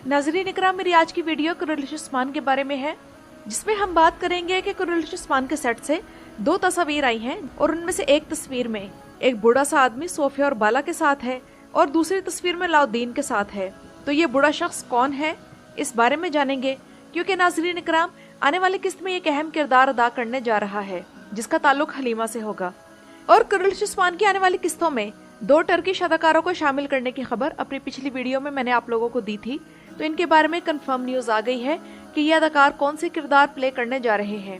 नाज़रीन इकराम, मेरी आज की वीडियो कुरैश उस्मान के बारे में है, जिसमें हम बात करेंगे कि कुरैश उस्मान के सेट से 2 तस्वीर आई हैं और उनमें से एक तस्वीर में एक बूढ़ा सा आदमी सोफिया और बाला के साथ है और दूसरी तस्वीर में अलाउद्दीन के साथ है। तो ये बूढ़ा शख्स कौन है, इस बारे में जानेंगे, क्योंकि नाज़रीन इकराम आने वाली किस्त में एक अहम किरदार अदा करने जा रहा है जिसका ताल्लुक हलीमा से होगा। और कुरैश उस्मान की आने वाली किस्तों में 2 टर्किश अदाकारों को शामिल करने की खबर अपनी पिछली वीडियो में मैंने आप लोगों को दी थी, तो इनके बारे में कंफर्म न्यूज आ गई है कि ये अदाकार कौन से किरदार प्ले करने जा रहे हैं।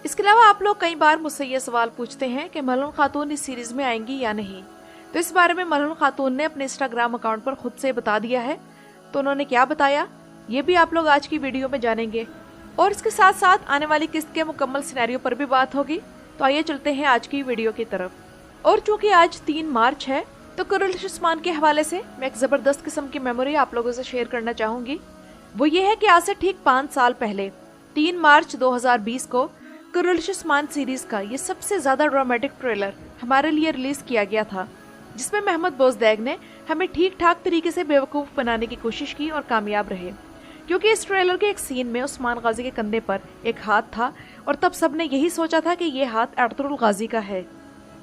इसके अलावा आप लोग कई बार मुझसे ये सवाल पूछते हैं कि मलून खातून इस सीरीज में आएंगी या नहीं, तो इस बारे में मलून खातून ने अपने इंस्टाग्राम अकाउंट पर खुद से बता दिया है। तो उन्होंने क्या बताया ये भी आप लोग आज की वीडियो में जानेंगे, और इसके साथ साथ आने वाली किस्त के मुकम्मल सिनेरियो पर भी बात होगी। तो आइए चलते हैं आज की वीडियो की तरफ। और चूंकि आज 3 मार्च है, तो कुरैश उस्मान के हवाले से मैं एक जबरदस्त किस्म की मेमोरी आप लोगों से शेयर करना चाहूंगी। वो ये है कि आज से ठीक 5 साल पहले 3 मार्च 2020 को कुरैश उस्मान सीरीज का ये सबसे ज्यादा ड्रामेटिक ट्रेलर हमारे लिए रिलीज किया गया था, जिसमें मोहम्मद बोजदैग ने हमें ठीक ठाक तरीके से बेवकूफ बनाने की कोशिश की और कामयाब रहे, क्योंकि इस ट्रेलर के एक सीन में उस्मान गाजी के कंधे पर एक हाथ था और तब सबने यही सोचा था कि ये हाथ अर्तुगरुल गाजी का है।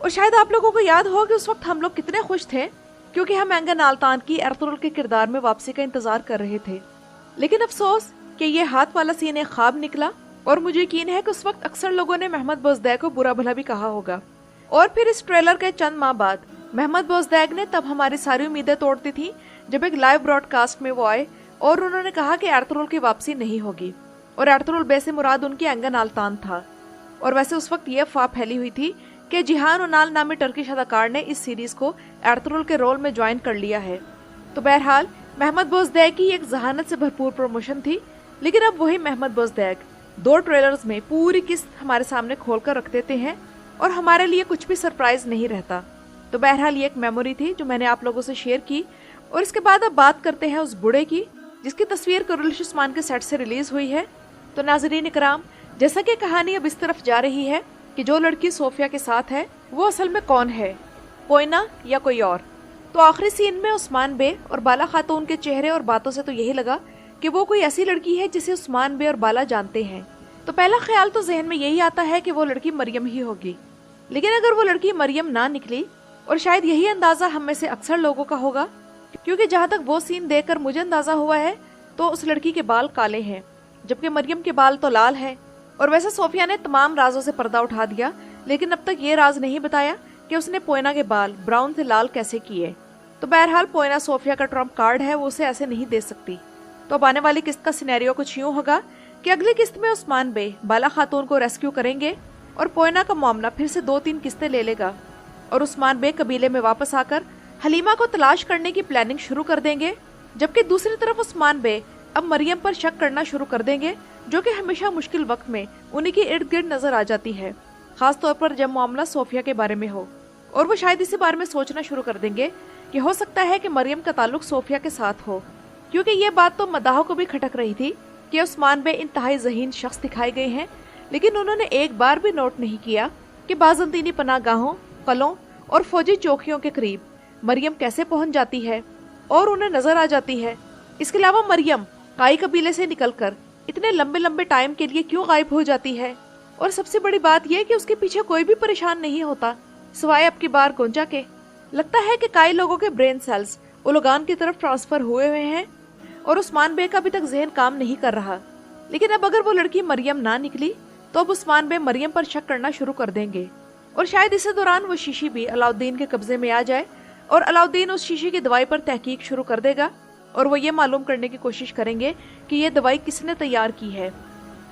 और शायद आप लोगों को याद हो कि उस वक्त हम लोग कितने खुश थे, क्योंकि हम एंगन आल्तान की अर्तुगरुल के किरदार में वापसी का इंतजार कर रहे थे। लेकिन अफसोस कि ये हाथ वाला सीन एक ख्वाब निकला, और मुझे यकीन है कि उस वक्त अक्सर लोगों ने मोहम्मद बोजदैग को बुरा भला भी कहा होगा। और फिर इस ट्रेलर के चंद माह बाद मोहम्मद बोजदैग ने तब हमारी सारी उम्मीदें तोड़ दी थी, जब एक लाइव ब्रॉडकास्ट में वो आए और उन्होंने कहा कि अर्तुगरुल की वापसी नहीं होगी, और अर्तुगरुल बे से मुराद उनकी एंगन आल्तान था। और वैसे उस वक्त ये अफवाह फैली हुई थी कि जिहान उनाल नामी टर्किश अदाकार ने इस सीरीज को अर्तुगरुल के रोल में ज्वाइन कर लिया है। तो बहरहाल मोहम्मद बोजदैग की एक जहानत से भरपूर प्रमोशन थी, लेकिन अब वही मोहम्मद बोजदैग 2 ट्रेलर्स में पूरी किस्त हमारे सामने खोल कर रख देते हैं और हमारे लिए कुछ भी सरप्राइज नहीं रहता। तो बहरहाल ये एक मेमोरी थी जो मैंने आप लोगों से शेयर की। और इसके बाद अब बात करते हैं उस बूढ़े की, जिसकी तस्वीर कुरैश उस्मान के सेट से रिलीज हुई है। तो नाज़रीन इकराम, जैसा कि कहानी अब इस तरफ जा रही है कि जो लड़की सोफिया के साथ है वो असल में कौन है, पोइना या कोई और। तो आखिरी सीन में उस्मान बे और बाला खातून के चेहरे और बातों से तो यही लगा कि वो कोई ऐसी लड़की है जिसे उस्मान बे और बाला जानते हैं। तो पहला ख्याल तो जहन में यही आता है कि वो लड़की मरियम ही होगी। लेकिन अगर वो लड़की मरियम ना निकली, और शायद यही अंदाजा हम में से अक्सर लोगों का होगा, क्योंकि जहाँ तक वो सीन देखकर मुझे अंदाजा हुआ है तो उस लड़की के बाल काले हैं, जबकि मरियम के बाल तो लाल हैं। और वैसे सोफिया ने तमाम राजों से पर्दा उठा दिया, लेकिन अब तक ये राज नहीं बताया कि उसने पोइना के बाल ब्राउन से लाल कैसे किए। तो बहरहाल पोइना सोफिया का ट्रम्प कार्ड है, वो उसे ऐसे नहीं दे सकती। तो अब आने वाली किस्त का सिनेरियो कुछ यूं होगा कि अगली किस्त में उस्मान बे बाला खातून को रेस्क्यू करेंगे और पोइना का मामला फिर से 2-3 किस्तें ले लेगा, और उस्मान बे कबीले में वापस आकर हलीमा को तलाश करने की प्लानिंग शुरू कर देंगे। जबकि दूसरी तरफ उस्मान बे अब मरियम पर शक करना शुरू कर देंगे, जो कि हमेशा मुश्किल वक्त में उन्हीं के इर्द गिर्द नजर आ जाती है, खास तौर पर जब मामला सोफिया के बारे में हो। और वो शायद इसी बारे में सोचना शुरू कर देंगे कि हो सकता है कि मरियम का ताल्लुक सोफिया के साथ हो, क्योंकि ये बात तो मदाहों को भी खटक रही थी कि उस्मान बे इंतहाई ज़हीन शख्स दिखाए गए हैं, लेकिन उन्होंने एक बार भी नोट नहीं किया कि बाज़ंतीनी पनाहगाहों, कलों और फौजी चौकियों के करीब मरियम कैसे पहुंच जाती है और उन्हें नजर आ जाती है। इसके अलावा मरियम काई कबीले से निकलकर इतने लंबे लंबे टाइम के लिए क्यों गायब हो जाती है, और सबसे बड़ी बात यह कि उसके पीछे कोई भी परेशान नहीं होता सिवाय अब की बार गोंजा के। लगता है कि काई लोगों के ब्रेन सेल्स उलगान की तरफ ट्रांसफर हुए हैं और उस्मान बे का अभी तक जहन काम नहीं कर रहा। लेकिन अब अगर वो लड़की मरियम ना निकली तो अब उस्मान बे मरियम पर शक करना शुरू कर देंगे, और शायद इसी दौरान वो शीशी भी अलाउद्दीन के कब्जे में आ जाए और अलाउद्दीन उस शीशी की दवाई पर तहकीक शुरू कर देगा, और वो ये मालूम करने की कोशिश करेंगे कि ये दवाई किसने तैयार की है।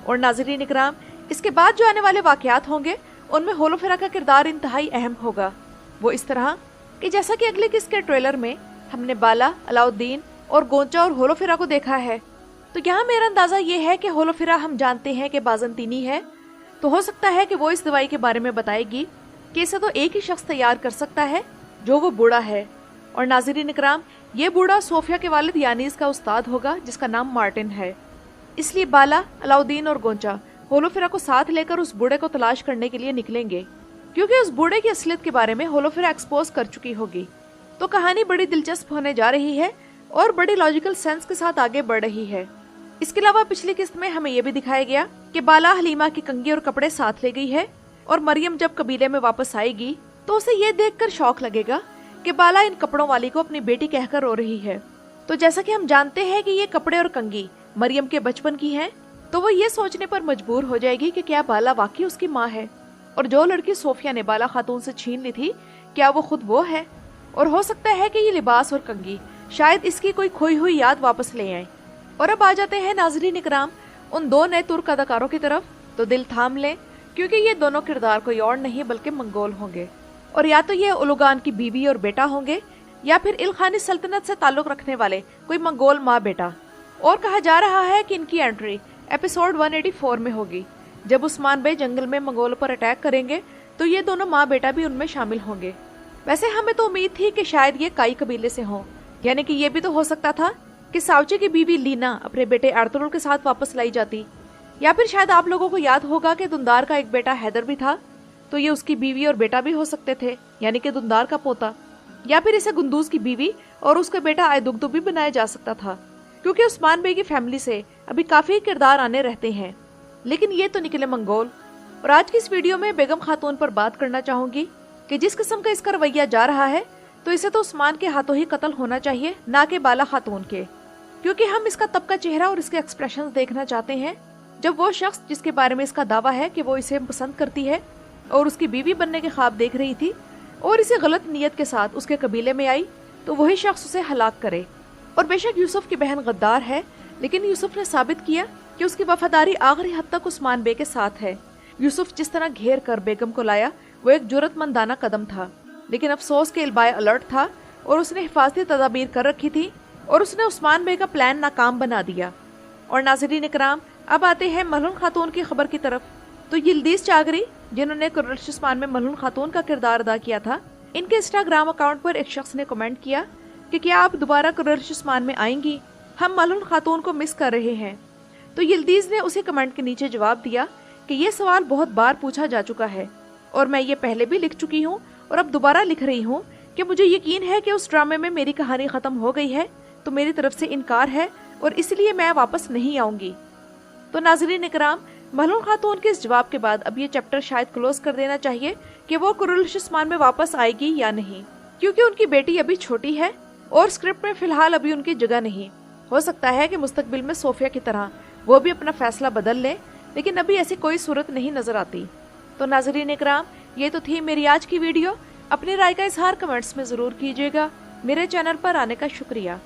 और नाज़रीन इकराम, इसके बाद जो आने वाले वाकयात होंगे उनमें होलोफेरा का किरदार इंतहाई अहम होगा। वो इस तरह कि जैसा कि अगले किस्त के ट्रेलर में हमने बाला, अलाउद्दीन और गोंचा और होलोफेरा को देखा है, तो यहाँ मेरा अंदाजा ये है कि होलोफेरा हम जानते हैं कि बाज़ंतीनी है, तो हो सकता है कि वो इस दवाई के बारे में बताएगी कि इसे तो एक ही शख्स तैयार कर सकता है, जो वो बूढ़ा है। और नाज़रीन इकराम, ये बूढ़ा सोफिया के वालिद यानीस का उस्ताद होगा, जिसका नाम मार्टिन है। इसलिए बाला, अलाउद्दीन और गोंचा होलोफेरा को साथ लेकर उस बूढ़े को तलाश करने के लिए निकलेंगे, क्योंकि उस बूढ़े की असलियत के बारे में होलोफेरा एक्सपोज कर चुकी होगी। तो कहानी बड़ी दिलचस्प होने जा रही है और बड़ी लॉजिकल सेंस के साथ आगे बढ़ रही है। इसके अलावा पिछली किस्त में हमें यह भी दिखाया गया कि बाला हलीमा की कंघी और कपड़े साथ ले गई है और मरियम जब कबीले में वापस आएगी तो उसे ये देखकर शौक लगेगा कि बाला इन कपड़ों वाली को अपनी बेटी कहकर रो रही है। तो जैसा कि हम जानते हैं कि ये कपड़े और कंघी मरियम के बचपन की हैं, तो वो ये सोचने पर मजबूर हो जाएगी कि क्या बाला वाकई उसकी माँ है और जो लड़की सोफिया ने बाला खातून से छीन ली थी क्या वो खुद वो है। और हो सकता है कि ये लिबास और कंघी शायद इसकी कोई खोई हुई याद वापस ले आए। और अब आ जाते हैं नाज़रीन इकराम उन दो नए तुर्क अदाकारों की तरफ। तो दिल थाम लें क्योंकि ये दोनों किरदार कोई और नहीं बल्कि मंगोल होंगे और या तो ये उलुगान की बीवी और बेटा होंगे या फिर इल्खानी सल्तनत से ताल्लुक रखने वाले कोई मंगोल माँ बेटा। और कहा जा रहा है कि इनकी एंट्री एपिसोड 184 में होगी। जब उस्मान बे जंगल में मंगोल पर अटैक करेंगे तो ये दोनों माँ बेटा भी उनमें शामिल होंगे। वैसे हमें तो उम्मीद थी कि शायद ये काई कबीले से हों, यानी कि ये भी तो हो सकता था कि सावचे की बीवी लीना अपने बेटे अर्तुगरुल के साथ वापस लाई जाती। या फिर शायद आप लोगों को याद होगा कि दुंदार का एक बेटा हैदर भी था, तो ये उसकी बीवी और बेटा भी हो सकते थे, यानी कि दुंदार का पोता। या फिर इसे गुंदूज की बीवी और उसका बेटा आयदुगदु भी बनाया जा सकता था, क्योंकि उस्मान बे की फैमिली से अभी काफी किरदार आने रहते हैं। लेकिन ये तो निकले मंगोल। और आज की इस वीडियो में बेगम खातून पर बात करना चाहूंगी कि जिस किस्म का इसका रवैया जा रहा है तो इसे तो उस्मान के हाथों ही कत्ल होना चाहिए, ना कि बाला खातून के, क्योंकि हम इसका तब का चेहरा और इसके एक्सप्रेशंस देखना चाहते हैं जब वो शख्स जिसके बारे में इसका दावा है कि वो इसे पसंद करती है और उसकी बीवी बनने के ख्वाब देख रही थी और इसे गलत नीयत के साथ उसके कबीले में आई, तो वही शख्स उसे हलाक करे। और बेशक यूसुफ की बहन गद्दार है, लेकिन यूसुफ ने साबित किया कि उसकी वफादारी आखिरी हद तक उस्मान बे के साथ है। यूसुफ जिस तरह घेर कर बेगम को लाया वो एक जुर्रतमंदाना कदम था, लेकिन अफसोस के इल्बाए अलर्ट था और उसने हिफाजती तदाबीर कर रखी थी और उसने उस्मान बे का प्लान नाकाम बना दिया। और नाज़रीन इकराम अब आते हैं मलहून खातून की खबर की तरफ। तो यिल्दीज चागरी, जिन्होंने कुर्रश उस्मान में मलहून खातून का किरदार अदा किया था, इनके इंस्टाग्राम अकाउंट पर एक शख्स ने कमेंट किया कि क्या आप दोबारा कुर्रश उस्मान में आएंगी, हम मलहून खातून को मिस कर रहे हैं। तो यिल्दीज ने उसी कमेंट के नीचे जवाब दिया कि ये सवाल बहुत बार पूछा जा चुका है और मैं ये पहले भी लिख चुकी हूँ और अब दोबारा लिख रही हूँ कि मुझे यकीन है कि उस ड्रामे में मेरी कहानी खत्म हो गई है, तो मेरी तरफ से इनकार है और इसलिए मैं वापस नहीं आऊंगी। तो नाज़रीन इकराम, मलहून खातून के इस जवाब के बाद अब ये चैप्टर शायद क्लोज कर देना चाहिए कि वो कुर्रश उस्मान में वापस आएगी या नहीं, क्योंकि उनकी बेटी अभी छोटी है और स्क्रिप्ट में फिलहाल अभी उनकी जगह नहीं। हो सकता है कि मुस्तकबिल में सोफिया की तरह वो भी अपना फैसला बदल ले, लेकिन अभी ऐसी कोई सूरत नहीं नजर आती। तो नाज़रीन इकराम, ये तो थी मेरी आज की वीडियो। अपनी राय का इजहार कमेंट्स में जरूर कीजिएगा। मेरे चैनल पर आने का शुक्रिया।